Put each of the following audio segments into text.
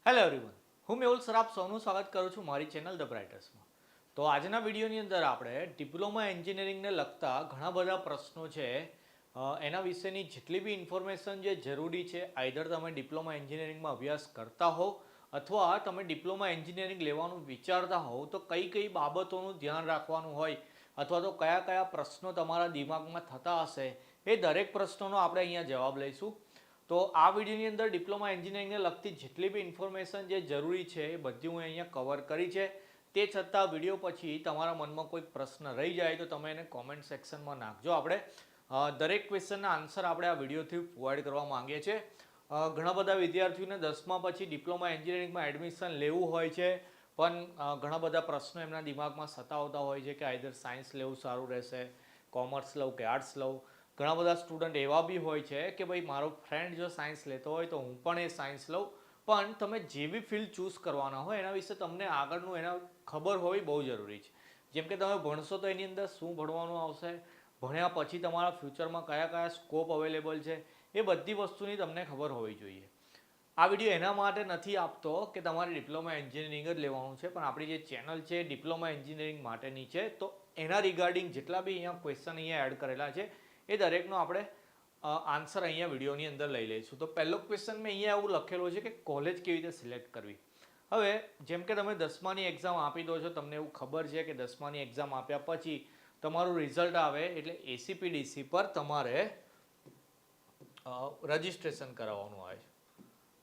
Hello everyone, હું મેહુલ સરાફ સૌનું સ્વાગત કરું છું મારી ચેનલ ધ બ્રાઇટર્સમાં. તો આજના વિડીયોની અંદર આપણે ડિપ્લોમા એન્જિનિયરિંગને લગતા ઘણા બધા પ્રશ્નો છે એના વિશેની જેટલી બી ઇન્ફોર્મેશન જે જરૂરી છે, આઈધર તમે ડિપ્લોમા એન્જિનિયરિંગમાં અભ્યાસ કરતા હો અથવા તમે ડિપ્લોમા એન્જિનિયરિંગ લેવાનું વિચારતા હોવ તો કઈ કઈ બાબતોનું ધ્યાન રાખવાનું હોય અથવા તો કયા કયા પ્રશ્નો તમારા દિમાગમાં થતા હશે એ દરેક પ્રશ્નોનો આપણે અહીંયા જવાબ લઈશું. તો આ વિડીયોની અંદર ડિપ્લોમા એન્જિનિયરિંગને લગતી જેટલી બી ઇન્ફોર્મેશન જે જરૂરી છે એ બધી હું અહીંયા કવર કરી છે. તે છતાં વિડીયો પછી તમારા મનમાં કોઈ પ્રશ્ન રહી જાય તો તમે એને કોમેન્ટ સેક્શનમાં નાખજો. આપણે દરેક ક્વેશ્ચનના આન્સર આપણે આ વિડીયોથી પ્રોવાઈડ કરવા માંગીએ છીએ. ઘણા બધા વિદ્યાર્થીઓને 10મા પછી ડિપ્લોમા એન્જિનિયરિંગમાં એડમિશન લેવું હોય છે, પણ ઘણા બધા પ્રશ્નો એમના દિમાગમાં સતાવતા હોય છે કે આઈધર સાયન્સ લેવું સારું રહેશે, કોમર્સ લઉં કે આર્ટ્સ લઉં. ઘણા બધા સ્ટુડન્ટ એવા બી હોય છે કે ભાઈ મારો ફ્રેન્ડ જો સાયન્સ લેતો હોય તો હું પણ એ સાયન્સ લઉં. પણ તમે જે બી ફિલ્ડ ચૂઝ કરવાના હોય એના વિશે તમને આગળનું એના ખબર હોવી બહુ જરૂરી છે. જેમ કે તમે ભણશો તો એની અંદર શું ભણવાનું આવશે, ભણ્યા પછી તમારા ફ્યુચરમાં કયા કયા સ્કોપ અવેલેબલ છે, એ બધી વસ્તુની તમને ખબર હોવી જોઈએ. આ વિડીયો એના માટે નથી આપતો કે તમારે ડિપ્લોમા એન્જિનિયરિંગ જ લેવાનું છે, પણ આપણી જે ચેનલ છે ડિપ્લોમા એન્જિનિયરિંગ માટેની છે. તો એના રિગાર્ડિંગ જેટલા બી અહીંયા ક્વેશ્ચન અહીંયા એડ કરેલા છે એ દરેકનો આપણે આન્સર અહીંયા વિડીયોની અંદર લઈ લઈશું. તો પહેલો ક્વેશ્ચન મેં અહીંયા એવું લખેલો છે કે કોલેજ કેવી રીતે સિલેક્ટ કરવી. હવે જેમ કે તમે 10માની એક્ઝામ આપી દો છો, તમને એવું ખબર છે કે 10માની એક્ઝામ આપ્યા પછી તમારું રિઝલ્ટ આવે એટલે એસીપીડીસી પર તમારે રજિસ્ટ્રેશન કરાવવાનું આવે છે.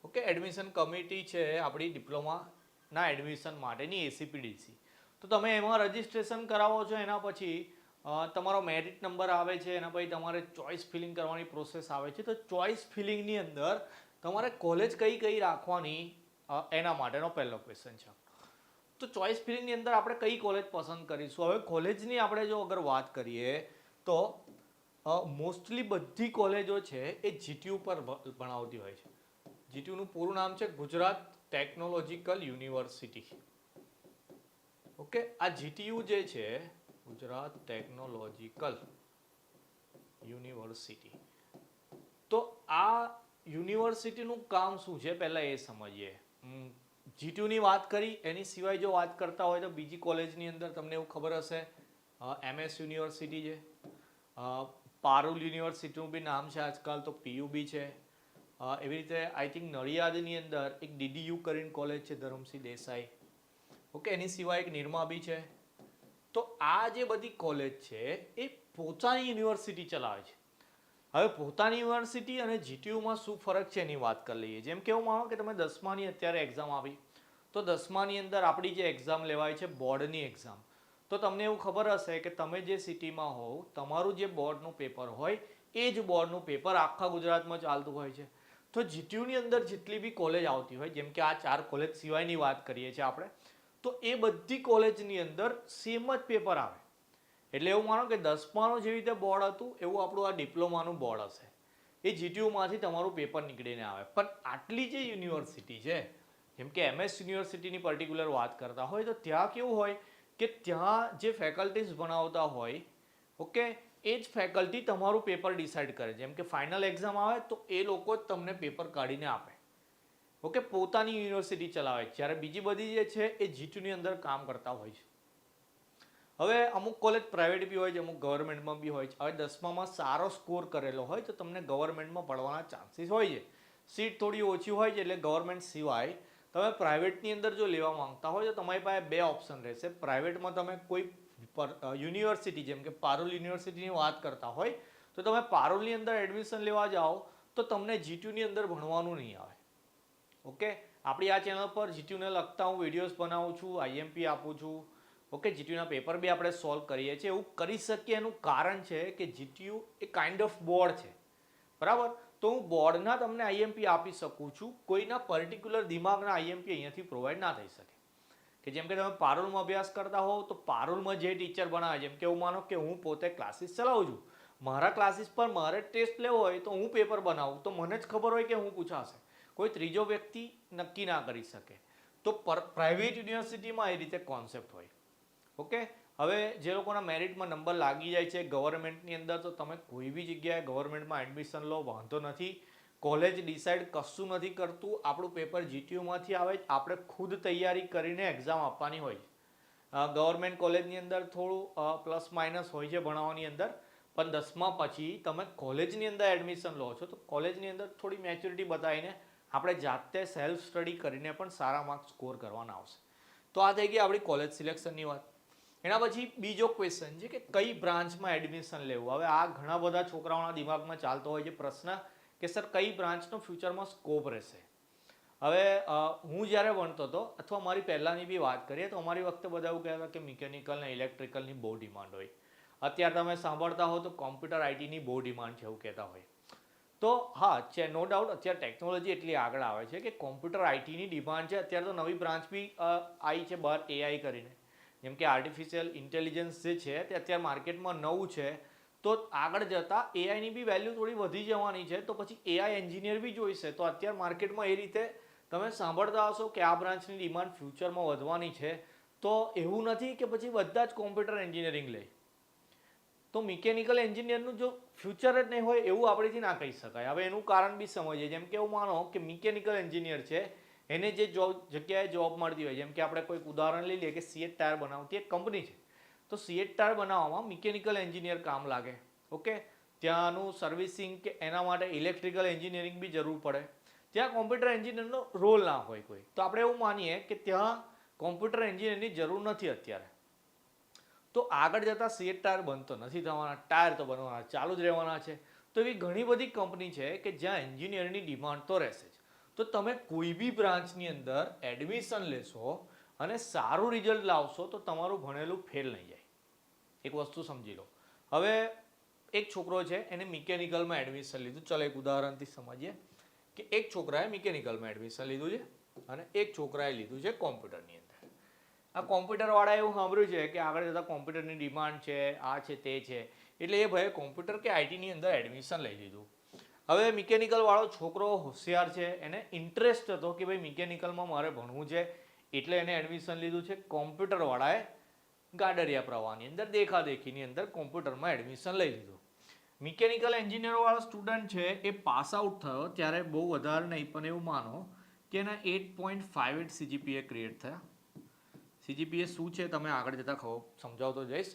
ઓકે, એડમિશન કમિટી છે આપણી ડિપ્લોમાના એડમિશન માટેની એસીપીડીસી. તો તમે એમાં રજિસ્ટ્રેશન કરાવો છો. એના પછી તમારો મેરિટ નંબર આવે છે, એના પછી તમારે ચોઇસ ફિલિંગ કરવાની પ્રોસેસ આવે છે. તો ચોઇસ ફિલિંગની અંદર તમારે કોલેજ કઈ કઈ રાખવાની એના માટેનો પહેલો ક્વેશ્ચન છે. તો ચોઇસ ફિલિંગની અંદર આપણે કઈ કોલેજ પસંદ કરીશું. હવે કોલેજની આપણે જો અગર વાત કરીએ તો મોસ્ટલી બધી કોલેજો છે એ જીટીયુ પર ભણાવતી હોય છે. જીટીયુનું પૂરું નામ છે ગુજરાત ટેકનોલોજીકલ યુનિવર્સિટી. ઓકે, આ જીટીયુ જે છે ગુજરાત ટેકનોલોજીકલ યુનિવર્સિટી. તો આ યુનિવર્સિટીનું કામ શું છે પહેલા એ સમજીએ. જીટીયુની વાત કરી, એની સિવાય જો વાત કરતા હોય તો બીજી કોલેજની અંદર તમને એવું ખબર હશે એમએસ યુનિવર્સિટી છે, પારુલ યુનિવર્સિટીનું બી નામ છે આજકાલ, તો પીયુબી છે. એવી રીતે આઈ થિંક નડિયાદની અંદર એક ડીડીયુ કરીને કોલેજ છે, ધરમસિંહ દેસાઈ. ઓકે, એની સિવાય એક નિરમા બી છે. તો આ જે બધી કોલેજ છે એ પોતાની યુનિવર્સિટી ચલાવે છે. હવે પોતાની યુનિવર્સિટી અને જીટીયુમાં શું ફરક છે એની વાત કરી લઈએ. જેમ કે એવું માનો કે તમે 10માની અત્યારે એક્ઝામ આપી, તો 10માની અંદર આપણી જે એક્ઝામ લેવાય છે બોર્ડની એક્ઝામ, તો તમને એવું ખબર હશે કે તમે જે સિટીમાં હોવ તમારું જે બોર્ડનું પેપર હોય એ જ બોર્ડનું પેપર આખા ગુજરાતમાં ચાલતું હોય છે. તો જીટીયુની અંદર જેટલી બી કોલેજ આવતી હોય, જેમ કે આ 4 કોલેજ સિવાયની વાત કરીએ છીએ આપણે, તો એ બધી કોલેજની અંદર સેમ જ પેપર આવે. એટલે એવું માનો કે 10માનું જેવી રીતે બોર્ડ હતું એવું આપણું આ ડિપ્લોમાનું બોર્ડ હશે. એ જીટીયુમાંથી તમારું પેપર નીકળીને આવે. પણ આટલી જે યુનિવર્સિટી છે, જેમ કે એમએસ યુનિવર્સિટીની પર્ટિક્યુલર વાત કરતા હોય તો ત્યાં કેવું હોય કે ત્યાં જે ફેકલ્ટીઝ ભણાવતા હોય, ઓકે, એ જ ફેકલ્ટી તમારું પેપર ડિસાઇડ કરે. જેમ કે ફાઇનલ એક્ઝામ આવે તો એ લોકો જ તમને પેપર કાઢીને આપે. ઓકે, પોતાની યુનિવર્સિટી ચલાવે. જ્યારે બીજી બધી જે છે એ જીટીયુની અંદર કામ કરતા હોય છે. હવે અમુક કોલેજ પ્રાઇવેટ બી હોય છે, અમુક ગવર્મેન્ટમાં બી હોય છે. હવે 10મામાં સારો સ્કોર કરેલો હોય તો તમને ગવર્મેન્ટમાં પડવાના ચાન્સીસ હોય છે. સીટ થોડી ઓછી હોય છે એટલે ગવર્મેન્ટ સિવાય તમે પ્રાઇવેટની અંદર જો લેવા માંગતા હોય તો તમારી પાસે 2 ઓપ્શન રહેશે. પ્રાઇવેટમાં તમે કોઈ યુનિવર્સિટી જેમ કે પારુલ યુનિવર્સિટીની વાત કરતા હોય તો તમે પારુલની અંદર એડમિશન લેવા જાઓ તો તમને જીટીયુની અંદર ભણવાનું નહીં આવે. ઓકે, આપણી આ ચેનલ પર જીટીયુને લગતા હું વિડીયોઝ બનાવું છું, આઈએમપી આપું છું. ઓકે, જીટીયુના પેપર બી આપણે સોલ્વ કરીએ છીએ. એવું કરી શકીએ એનું કારણ છે કે GTU A kind of board છે, બરાબર. તો હું બોર્ડના તમને આઈએમપી આપી શકું છું, કોઈના પર્ટિક્યુલર દિમાગના આઈએમપી અહીંયાથી પ્રોવાઈડ ના થઈ શકે. કે જેમ કે તમે પારુલમાં અભ્યાસ કરતા હોવ તો પારુલમાં જે ટીચર ભણાવે, જેમ કે હું માનો કે હું પોતે ક્લાસીસ ચલાવું છું, મારા ક્લાસીસ પર મારે ટેસ્ટ લેવો હોય તો હું પેપર બનાવું તો મને જ ખબર હોય કે હું પૂછાશે, કોઈ ત્રીજો વ્યક્તિ નક્કી ના કરી શકે. તો પ્રાઇવેટ યુનિવર્સિટીમાં એ રીતે કોન્સેપ્ટ હોય. ઓકે, હવે જે લોકોના મેરિટમાં નંબર લાગી જાય છે ગવર્મેન્ટની અંદર, તો તમે કોઈ બી જગ્યાએ ગવર્મેન્ટમાં એડમિશન લો, વાંધો નથી. કોલેજ ડિસાઇડ કશું નથી કરતું, આપણું પેપર જીટીયુમાંથી આવે, આપણે ખુદ તૈયારી કરીને એક્ઝામ આપવાની હોય. ગવર્મેન્ટ કોલેજની અંદર થોડું પ્લસ માઇનસ હોય છે ભણાવવાની અંદર, પણ 10મા પછી તમે કોલેજની અંદર એડમિશન લો છો તો કોલેજની અંદર થોડી મેચ્યોરિટી બતાવીને આપણે જાતે સેલ્ફ સ્ટડી કરીને પણ સારા માર્ક્સ સ્કોર કરવાના આવશે. તો આ થઈ ગઈ આપણી કોલેજ સિલેક્શનની વાત. એના પછી બીજો ક્વેશ્ચન છે કે કઈ બ્રાન્ચમાં એડમિશન લેવું. હવે આ ઘણા બધા છોકરાઓના દિમાગમાં ચાલતો હોય છે પ્રશ્ન કે સર કઈ બ્રાન્ચનો ફ્યુચરમાં સ્કોપ રહેશે. હવે હું જ્યારે ભણતો હતો અથવા મારી પહેલાંની બી વાત કરીએ તો અમારી વખતે બધા એવું કહેતા કે મિકેનિકલ ને ઇલેક્ટ્રિકલની બહુ ડિમાન્ડ હોય. અત્યારે તમે સાંભળતા હો તો કોમ્પ્યુટર આઈટીની બહુ ડિમાન્ડ છે એવું કહેતા હોય. તો હા છે, નો ડાઉટ અત્યારે ટેકનોલોજી એટલી આગળ આવે છે કે કોમ્પ્યુટર આઈટીની ડિમાન્ડ છે. અત્યારે તો નવી બ્રાન્ચ બી આવી છે બહાર એઆઈ કરીને, જેમ કે આર્ટિફિશિયલ ઇન્ટેલિજન્સ જે છે તે અત્યારે માર્કેટમાં નવું છે. તો આગળ જતાં એઆઈની બી વેલ્યુ થોડી વધી જવાની છે, તો પછી એઆઈ એન્જિનિયર બી જોઈશે. તો અત્યારે માર્કેટમાં એ રીતે તમે સાંભળતા હશો કે આ બ્રાન્ચની ડિમાન્ડ ફ્યુચરમાં વધવાની છે. તો એવું નથી કે પછી બધા જ કોમ્પ્યુટર એન્જિનિયરિંગ લે. તો મિકેનિકલ એન્જિનિયરનું જો ફ્યુચર જ નહીં હોય એવું આપણેથી ના કહી શકાય. હવે એનું કારણ બી સમજીએ. જેમ કે એવું માનો કે મિકેનિકલ એન્જિનિયર છે, એને જે જગ્યાએ જોબ મળતી હોય, જેમ કે આપણે કોઈક ઉદાહરણ લઈ લઈએ કે સીએટ ટાયર બનાવતી એક કંપની છે, તો સીએટ ટાયર બનાવવામાં મિકેનિકલ એન્જિનિયર કામ લાગે. ઓકે, ત્યાંનું સર્વિસિંગ કે એના માટે ઇલેક્ટ્રિકલ એન્જિનિયરિંગ બી જરૂર પડે. ત્યાં કોમ્પ્યુટર એન્જિનિયરનો રોલ ના હોય કોઈ. તો આપણે એવું માનીએ કે ત્યાં કોમ્પ્યુટર એન્જિનિયરની જરૂર નથી અત્યારે. તો આગળ જતાં સીએટ ટાયર બનતો નથી થવાના, ટાયર તો બનવાના ચાલુ જ રહેવાના છે. તો એવી ઘણી બધી કંપની છે કે જ્યાં એન્જિનિયરની ડિમાન્ડ તો રહેશે જ. તો તમે કોઈ બી બ્રાન્ચની અંદર એડમિશન લેશો અને સારું રિઝલ્ટ લાવશો તો તમારું ભણેલું ફેલ નહીં જાય. એક વસ્તુ સમજી લો. હવે એક છોકરો છે, એને મિકેનિકલમાં એડમિશન લીધું. ચલો એક ઉદાહરણથી સમજીએ કે એક છોકરાએ મિકેનિકલમાં એડમિશન લીધું છે અને એક છોકરાએ લીધું છે કોમ્પ્યુટરની અંદર. આ કોમ્પ્યુટરવાળાએ એવું સાંભળ્યું છે કે આગળ જતાં કોમ્પ્યુટરની ડિમાન્ડ છે, આ છે તે છે, એટલે એ ભાઈએ કોમ્પ્યુટર કે આઈટીની અંદર એડમિશન લઈ લીધું. હવે મિકેનિકલવાળો છોકરો હોશિયાર છે, એને ઇન્ટરેસ્ટ હતો કે ભાઈ મિકેનિકલમાં મારે ભણવું છે, એટલે એને એડમિશન લીધું છે. કોમ્પ્યુટરવાળાએ ગાડરિયા પ્રવાહની અંદર દેખાદેખીની અંદર કોમ્પ્યુટરમાં એડમિશન લઈ લીધું. મિકેનિકલ એન્જિનિયરવાળો સ્ટુડન્ટ છે એ પાસ આઉટ થયો ત્યારે બહુ વધારે નહીં, પણ એવું માનો કે એના 8.58 CGPA ક્રિએટ થયા. CGPA શું છે તમે આગળ જતાં સમજાવતો જઈશ.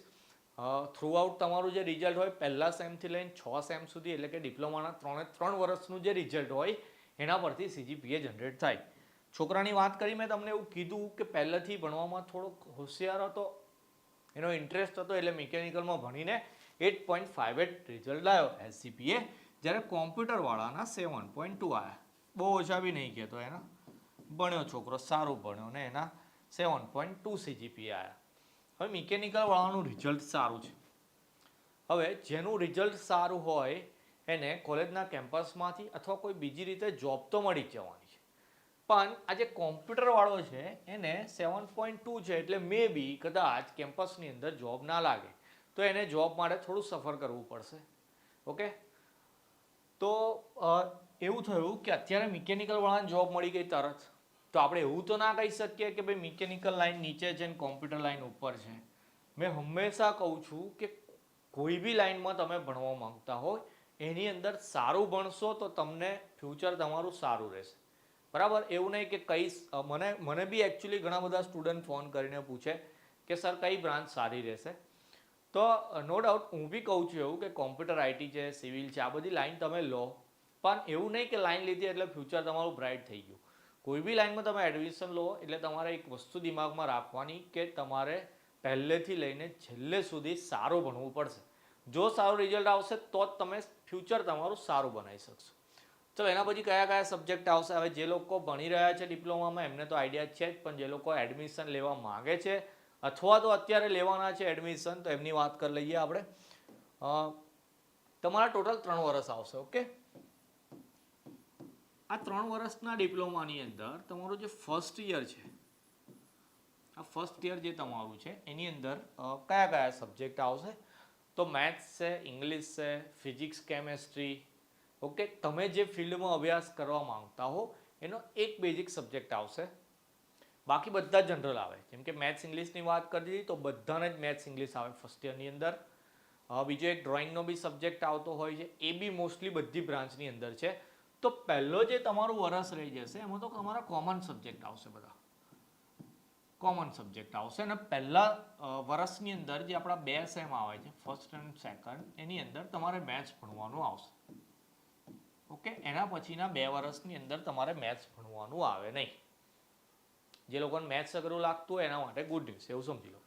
થ્રુઆઉટ તમારું જે રિઝલ્ટ હોય પહેલા સેમથી લઈને 6 સેમ સુધી, એટલે કે ડિપ્લોમાના 3 વર્ષનું જે રિઝલ્ટ હોય એના પરથી CGPA જનરેટ થાય. છોકરાની વાત કરી મેં તમને એવું કીધું કે પહેલેથી ભણવામાં થોડોક હોશિયાર હતો, એનો ઇન્ટરેસ્ટ હતો, એટલે મિકેનિકલમાં ભણીને 8.58 રિઝલ્ટ લાવ્યો SGPA. જ્યારે કોમ્પ્યુટરવાળાના 7.2 આવ્યા. બહુ ઓછા બી નહીં કહેતો, એના ભણ્યો છોકરો સારું ભણ્યો ને એના 7.2 CGPA આવ્યા. હવે મિકેનિકલવાળાનું રિઝલ્ટ સારું છે. હવે જેનું રિઝલ્ટ સારું હોય એને કોલેજના કેમ્પસમાંથી અથવા કોઈ બીજી રીતે જોબ તો મળી જ જવાની છે. પણ આ જે કોમ્પ્યુટરવાળો છે એને 7.2 છે, એટલે મે બી કદાચ કેમ્પસની અંદર જોબ ના લાગે, તો એને જોબ માટે થોડું સફર કરવું પડશે. ઓકે, તો એવું થયું કે અત્યારે મિકેનિકલવાળાને જોબ મળી ગઈ તરત. તો આપણે એવું તો ના કહી શકીએ કે ભાઈ મિકેનિકલ લાઈન નીચે છે ને કોમ્પ્યુટર લાઈન ઉપર છે. મેં હંમેશા કહું છું કે કોઈ બી લાઈનમાં તમે ભણવા માંગતા હોય એની અંદર સારું ભણશો તો તમને ફ્યુચર તમારું સારું રહેશે. બરાબર, એવું નહીં કે મને બી એકચ્યુઅલી ઘણા બધા સ્ટુડન્ટ ફોન કરીને પૂછે કે સર કઈ બ્રાન્ચ સારી રહેશે. તો નો ડાઉટ હું બી કહું છું એવું કે કોમ્પ્યુટર આઈટી છે, સિવિલ છે, આ બધી લાઈન તમે લો, પણ એવું નહીં કે લાઈન લીધી એટલે ફ્યુચર તમારું બ્રાઇટ થઈ ગયું. કોઈ બી લાઈનમાં તમે એડમિશન લો એટલે તમારે એક વસ્તુ દિમાગમાં રાખવાની કે તમારે પહેલેથી લઈને છેલ્લે સુધી સારું ભણવું પડશે. જો સારું રિઝલ્ટ આવશે તો જ તમે ફ્યુચર તમારું સારું બનાવી શકશો. ચલો એના પછી કયા કયા સબ્જેક્ટ આવશે. હવે જે લોકો ભણી રહ્યા છે ડિપ્લોમામાં એમને તો આઈડિયા છે જ, પણ જે લોકો એડમિશન લેવા માગે છે અથવા તો અત્યારે લેવાના છે એડમિશન, તો એમની વાત કરી લઈએ આપણે. તમારા ટોટલ 3 વર્ષ આવશે. ઓકે, આ 3 વર્ષના ડિપ્લોમાની અંદર તમારું જે ફર્સ્ટ યર છે, આ ફર્સ્ટ યર જે તમારું છે એની અંદર કયા કયા સબ્જેક્ટ આવશે? તો મેથ્સ છે, ઇંગ્લિશ છે, ફિઝિક્સ, કેમેસ્ટ્રી. ઓકે, તમે જે ફિલ્ડમાં અભ્યાસ કરવા માંગતા હો એનો એક બેઝિક સબ્જેક્ટ આવશે. બાકી બધા જનરલ આવે. જેમ કે મેથ્સ ઇંગ્લિશની વાત કરી દીધી તો બધાને જ મેથ્સ ઇંગ્લિશ આવે ફર્સ્ટ યરની અંદર. બીજો એક ડ્રોઈંગનો બી સબ્જેક્ટ આવતો હોય છે, એ બી મોસ્ટલી બધી બ્રાન્ચની અંદર છે. તો પહેલો જે તમારું વર્ષ રહી જશે એમાં તો તમારા કોમન સબ્જેક્ટ આવશે, બધા કોમન સબ્જેક્ટ આવશે. અને પહેલા વર્ષની અંદર જે આપણા 2 સેમ આવે છે, ફર્સ્ટ અને સેકન્ડ, એની અંદર તમારે મેથ્સ ભણવાનું આવશે. ઓકે, એના પછીના 2 વર્ષની અંદર તમારે મેથ્સ ભણવાનું આવે નહીં. જે લોકોને મેથ્સ અઘરું લાગતું હોય એના માટે ગુડ ન્યૂઝ, એવું સમજી લો.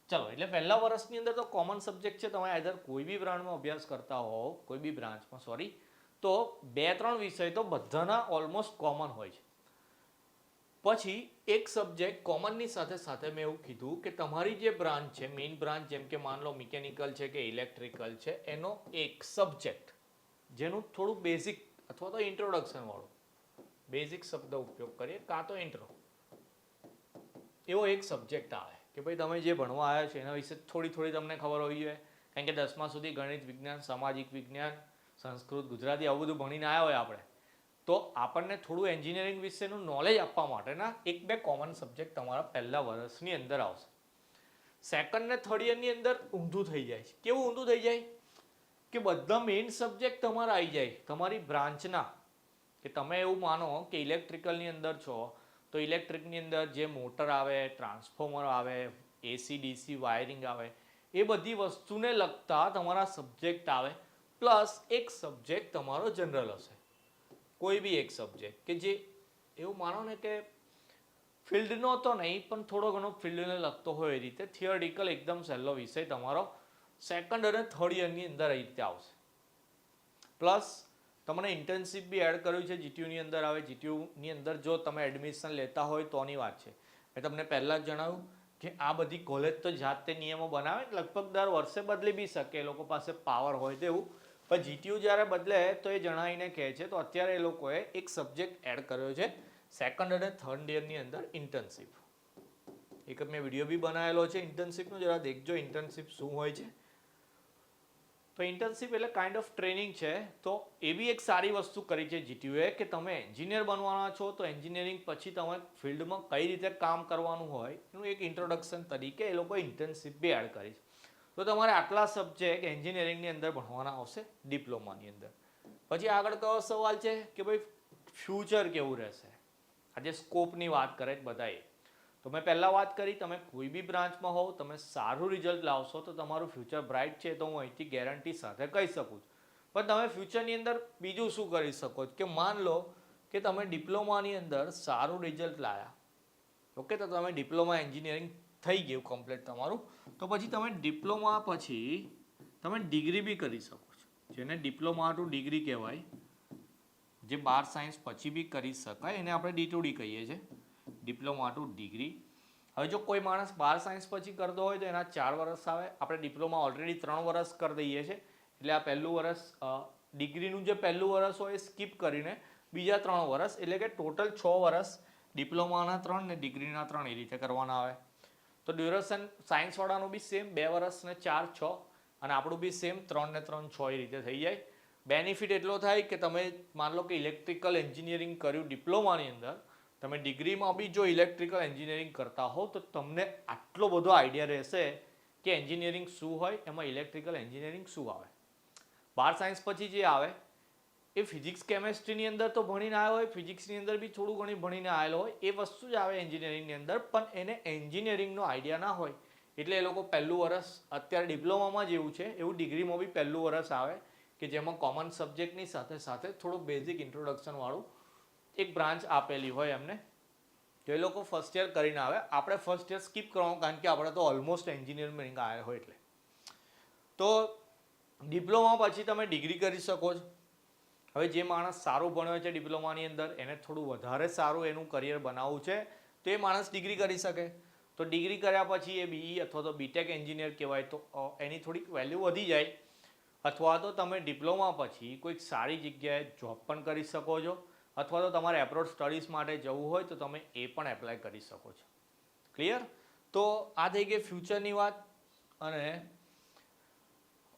ચલો, એટલે પહેલા વર્ષની અંદર તો કોમન સબ્જેક્ટ છે. તમે આઈધર કોઈ બી બ્રાન્ચમાં અભ્યાસ કરતા હોવ, કોઈ બી બ્રાન્ચમાં સોરી, તો 2-3 વિષય તો બધાના ઓલમોસ્ટ કોમન હોય છે. પછી એક સબ્જેક્ટ કોમનની સાથે સાથે મેં એવું કીધું કે તમારી જે બ્રાન્ચ છે, મેઇન બ્રાન્ચ, જેમ કે માન લો મિકેનિકલ છે કે ઇલેક્ટ્રિકલ છે, એનો એક સબ્જેક્ટ જેનું થોડું બેઝિક અથવા તો ઇન્ટ્રોડક્શન વાળું, બેઝિક શબ્દ ઉપયોગ કરીએ કાં તો ઇન્ટ્રો, એવો એક સબ્જેક્ટ આવે કે ભાઈ તમે જે ભણવા આવ્યા છો એના વિશે થોડી તમને ખબર હોવી જોઈએ. કારણ કે 10મા સુધી ગણિત, વિજ્ઞાન, સામાજિક વિજ્ઞાન, સંસ્કૃત, ગુજરાતી આવું બધું ભણીને આવ્યા હોય આપણે, તો આપણને થોડું એન્જિનિયરિંગ વિશેનું નોલેજ આપવા માટેના 1-2 કોમન સબ્જેક્ટ તમારા પહેલા વર્ષની અંદર આવશે. સેકન્ડ ને થર્ડ યરની અંદર ઊંધું થઈ જાય છે. કેવું ઊંધું થઈ જાય કે બધા મેઇન સબ્જેક્ટ તમારા આવી જાય તમારી બ્રાન્ચના. કે તમે એવું માનો કે ઇલેક્ટ્રિકલની અંદર છો તો ઇલેક્ટ્રિકની અંદર જે મોટર આવે, ટ્રાન્સફોર્મર આવે, એસી ડીસી વાયરિંગ આવે, એ બધી વસ્તુને લગતા તમારા સબ્જેક્ટ આવે. પ્લસ એક સબ્જેક્ટ તમારો જનરલ હશે, કોઈ બી એક સબ્જેક્ટ કે જે એવું માનો ને કે ફિલ્ડનો તો નહીં પણ થોડો ઘણો ફિલ્ડને લગતો હોય એ રીતે થિયોરિટિકલ એકદમ સહેલો વિષય તમારો સેકન્ડ અને થર્ડ યરની અંદર એ રીતે આવશે. પ્લસ તમને ઇન્ટર્નશીપ બી એડ કર્યું છે, જીટીયુની અંદર આવે. જીટીયુની અંદર જો તમે એડમિશન લેતા હોય તોની વાત છે. મેં તમને પહેલાં જ જણાવ્યું કે આ બધી કોલેજ તો જાતે નિયમો બનાવે, લગભગ દર વર્ષે બદલી બી શકે, એ લોકો પાસે પાવર હોય તેવું. પણ જીટીયુ જ્યારે બદલે તો એ જણાવીને કહે છે. તો અત્યારે એ લોકોએ એક સબ્જેક્ટ એડ કર્યો છે સેકન્ડ અને થર્ડ યરની અંદર, ઇન્ટર્નશીપ. એક મેં વિડીયો બી બનાવેલો છે ઇન્ટર્નશીપનો, જરા દેખજો ઇન્ટર્નશીપ શું હોય છે. તો ઇન્ટર્નશીપ એટલે કાઇન્ડ ઓફ ટ્રેનિંગ છે. તો એ બી એક સારી વસ્તુ કરી છે જીટીયુએ કે તમે એન્જિનિયર બનવાના છો તો એન્જિનિયરિંગ પછી તમે ફિલ્ડમાં કઈ રીતે કામ કરવાનું હોય એનું એક ઇન્ટ્રોડક્શન તરીકે એ લોકોએ ઇન્ટર્નશીપ બી એડ કરી છે. તો તમારે આટલા સબ્જેક્ટ એન્જિનિયરિંગની અંદર ભણવાના આવશે ડિપ્લોમાની અંદર. પછી આગળ કયો સવાલ છે કે ભાઈ ફ્યુચર કેવું રહેશે. આજે સ્કોપની વાત કરે બધાએ, તો મેં પહેલાં વાત કરી, તમે કોઈ બી બ્રાન્ચમાં હોવ, તમે સારું રિઝલ્ટ લાવશો તો તમારું ફ્યુચર બ્રાઇટ છે, તો હું અહીંથી ગેરંટી સાથે કહી શકું છું. પણ તમે ફ્યુચરની અંદર બીજું શું કરી શકો કે માન લો કે તમે ડિપ્લોમાની અંદર સારું રિઝલ્ટ લાવ્યા, ઓકે, તો તમે ડિપ્લોમા એન્જિનિયરિંગ થઈ ગયું કમ્પ્લીટ તમારું, તો પછી તમે ડિપ્લોમા પછી તમે ડિગ્રી બી કરી શકો છો, જેને ડિપ્લોમા ટુ ડિગ્રી કહેવાય, જે 12 સાયન્સ પછી બી કરી શકાય, એને આપણે D2D કહીએ છીએ, ડિપ્લોમા ટુ ડિગ્રી. હવે જો કોઈ માણસ 12 સાયન્સ પછી કરતો હોય તો એના 4 વર્ષ આવે. આપણે ડિપ્લોમા ઓલરેડી 3 વર્ષ કરી દઈએ છીએ, એટલે આ પહેલું વર્ષ ડિગ્રીનું જે પહેલું વર્ષ હોય એ સ્કીપ કરીને બીજા 3 વર્ષ, એટલે કે ટોટલ 6 વર્ષ ડિપ્લોમાના 3 ને ડિગ્રીના 3 એ રીતે કરવાના આવે. તો ડ્યુરેશન સાયન્સવાળાનું બી સેમ 2 વર્ષ ને 4 6, અને આપણું બી સેમ 3 ને 3 6 એ રીતે થઈ જાય. બેનિફિટ એટલો થાય કે તમે માન લો કે ઇલેક્ટ્રિકલ એન્જિનિયરિંગ કર્યું ડિપ્લોમાની અંદર, તમે ડિગ્રીમાં બી જો ઇલેક્ટ્રિકલ એન્જિનિયરિંગ કરતા હો તો તમને આટલો બધો આઈડિયા રહેશે કે એન્જિનિયરિંગ શું હોય, એમાં ઇલેક્ટ્રિકલ એન્જિનિયરિંગ શું આવે. 12 સાયન્સ પછી જે આવે એ ફિઝિક્સ કેમેસ્ટ્રીની અંદર તો ભણીને આવ્યો હોય, ફિઝિક્સની અંદર બી થોડું ઘણી ભણીને આવેલો હોય, એ વસ્તુ જ આવે એન્જિનિયરિંગની અંદર, પણ એને એન્જિનિયરિંગનો આઈડિયા ના હોય એટલે એ લોકો પહેલું વર્ષ અત્યારે ડિપ્લોમામાં જેવું છે એવું ડિગ્રીમાં બી પહેલું વર્ષ આવે કે જેમાં કોમન સબ્જેક્ટની સાથે સાથે થોડું બેઝિક ઇન્ટ્રોડક્શનવાળું એક બ્રાન્ચ આપેલી હોય એમને, તો એ લોકો ફર્સ્ટ યર કરીને આવે. આપણે ફર્સ્ટ યર સ્કીપ કરવાનું કારણ કે આપણે તો ઓલમોસ્ટ એન્જિનિયરિંગ આવ્યા હોય એટલે. તો ડિપ્લોમા પછી તમે ડિગ્રી કરી શકો છો. હવે જે માણસ સારું ભણ્યો છે ડિપ્લોમાની અંદર, એને થોડું વધારે સારું એનું કરિયર બનાવવું છે તો એ માણસ ડિગ્રી કરી શકે. તો ડિગ્રી કર્યા પછી એ બીઈ અથવા તો બીટેક એન્જિનિયર કહેવાય, તો એની થોડીક વેલ્યુ વધી જાય. અથવા તો તમે ડિપ્લોમા પછી કોઈક સારી જગ્યાએ જોબ પણ કરી શકો છો, અથવા તો તમારે એબ્રોડ સ્ટડીઝ માટે જવું હોય તો તમે એ પણ એપ્લાય કરી શકો છો. ક્લિયર? તો આ થઈ ગઈ ફ્યુચરની વાત. અને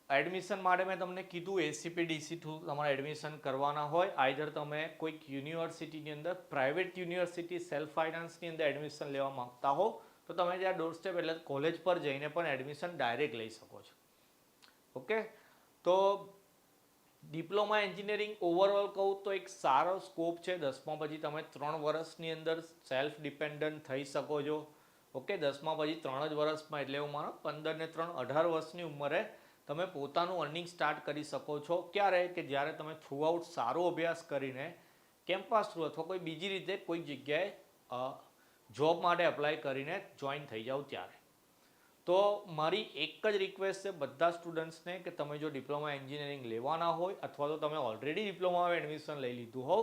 એડમિશન માટે મેં તમને કીધું એસીપીડીસી થ્રુ તમારે એડમિશન કરવાના હોય, આઈધર તમે કોઈક યુનિવર્સિટીની અંદર, પ્રાઇવેટ યુનિવર્સિટી સેલ્ફ ફાઇનાન્સની અંદર એડમિશન લેવા માંગતા હો તો તમે ત્યાં ડોરસ્ટેપ એટલે કોલેજ પર જઈને પણ એડમિશન ડાયરેક્ટ લઈ શકો છો. ઓકે, તો ડિપ્લોમા એન્જિનિયરિંગ ઓવરઓલ કહું તો એક સારો સ્કોપ છે. 10મા પછી તમે 3 વર્ષની અંદર સેલ્ફ ડિપેન્ડન્ટ થઈ શકો છો. ઓકે, 10મા પછી 3 જ વર્ષમાં, એટલે એવું માનો 15 ને 3 18 વર્ષની ઉંમરે તમે પોતાનું અર્નિંગ સ્ટાર્ટ કરી શકો છો. ક્યારે? કે જ્યારે તમે થ્રુઆઉટ સારો અભ્યાસ કરીને કેમ્પસ થ્રુ અથવા કોઈ બીજી રીતે કોઈ જગ્યાએ જોબ માટે એપ્લાય કરીને જોઈન થઈ જાઓ ત્યારે. તો મારી એક જ રિક્વેસ્ટ છે બધા સ્ટુડન્ટ્સને કે તમે જો ડિપ્લોમા એન્જિનિયરિંગ લેવાના હોય અથવા તો તમે ઓલરેડી ડિપ્લોમામાં એડમિશન લઈ લીધું હોવ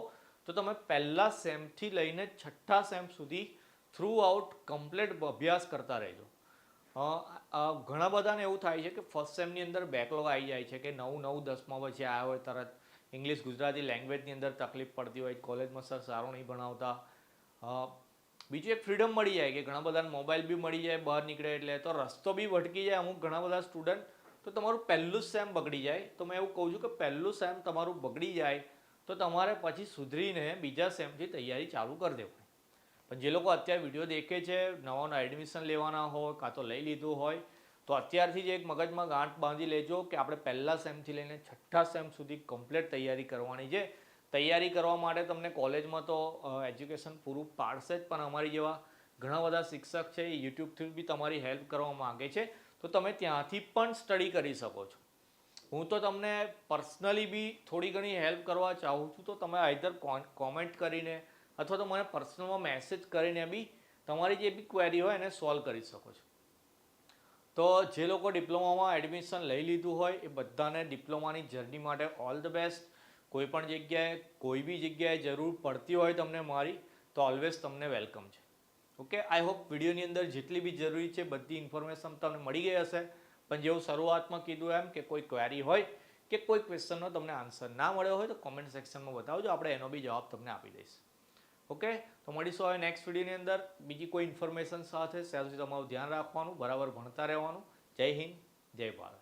તો તમે પહેલા સેમથી લઈને 6થા સેમ સુધી થ્રુ આઉટ કમ્પ્લીટ અભ્યાસ કરતા રહેજો. ઘણા બધાને એવું થાય છે કે ફર્સ્ટ સેમની અંદર બેકલોગ આવી જાય છે કે 9 10મા પછી આવ્યા હોય તરત ઇંગ્લિશ ગુજરાતી લેંગ્વેજની અંદર તકલીફ પડતી હોય, કોલેજમાં સર સારું નહીં ભણાવતા. બીજું એક ફ્રીડમ મળી જાય કે ઘણા બધાને મોબાઈલ બી મળી જાય બહાર નીકળે એટલે, તો રસ્તો બી ભટકી જાય અમુક ઘણા બધા સ્ટુડન્ટ. તો તમારું પહેલું સેમ બગડી જાય. તો મેં એવું કહું છું કે પહેલું સેમ તમારું બગડી જાય તો તમારે પછી સુધરીને બીજા સેમથી તૈયારી ચાલુ કરી દેવાની. પણ જે લોકો અત્યારે વિડીયો દેખે છે, નવાનું એડમિશન લેવાના હોય કાં તો લઈ લીધું હોય, તો અત્યારથી જ એક મગજમાં ગાંઠ બાંધી લેજો કે આપણે પહેલા સેમથી લઈને 6થા સેમ સુધી કમ્પ્લીટ તૈયારી કરવાની છે. તૈયારી કરવા માટે તમને કોલેજમાં તો એજ્યુકેશન પૂરું પાડશે જ, પણ અમારી જેવા ઘણા બધા શિક્ષક છે એ યુટ્યુબથી બી તમારી હેલ્પ કરવા માગે છે, તો તમે ત્યાંથી પણ સ્ટડી કરી શકો છો. હું તો તમને પર્સનલી બી થોડી ઘણી હેલ્પ કરવા ચાહું છું, તો તમે આઈધર કોમેન્ટ કરીને અથવા તો મને પર્સનલમાં મેસેજ કરીને બી તમારી જે બી ક્વેરી હોય એને સોલ્વ કરી શકો છો. તો જે લોકો ડિપ્લોમામાં એડમિશન લઈ લીધું હોય એ બધાને ડિપ્લોમાની જર્ની માટે ઓલ ધ બેસ્ટ. કોઈ પણ જગ્યાએ કોઈ બી જગ્યાએ જરૂર પડતી હોય તમને મારી, તો ઓલવેઝ તમને વેલકમ છે. ઓકે, આઈ હોપ વિડીયોની અંદર જેટલી બી જરૂરી છે બધી ઇન્ફોર્મેશન તમને મળી ગઈ હશે. પણ જેવું શરૂઆતમાં કીધું એમ કે કોઈ ક્વેરી હોય કે કોઈ ક્વેશ્ચનનો તમને આન્સર ના મળ્યો હોય તો કોમેન્ટ સેક્શનમાં બતાવજો, આપણે એનો બી જવાબ તમને આપી દઈશ. ઓકે, તો મળીશું હવે નેક્સ્ટ વિડીયોની અંદર બીજી કોઈ ઇન્ફોર્મેશન સાથે. ત્યાં સુધી તમારું ધ્યાન રાખવાનું, બરાબર ભણતા રહેવાનું. જય હિન્દ, જય ભારત.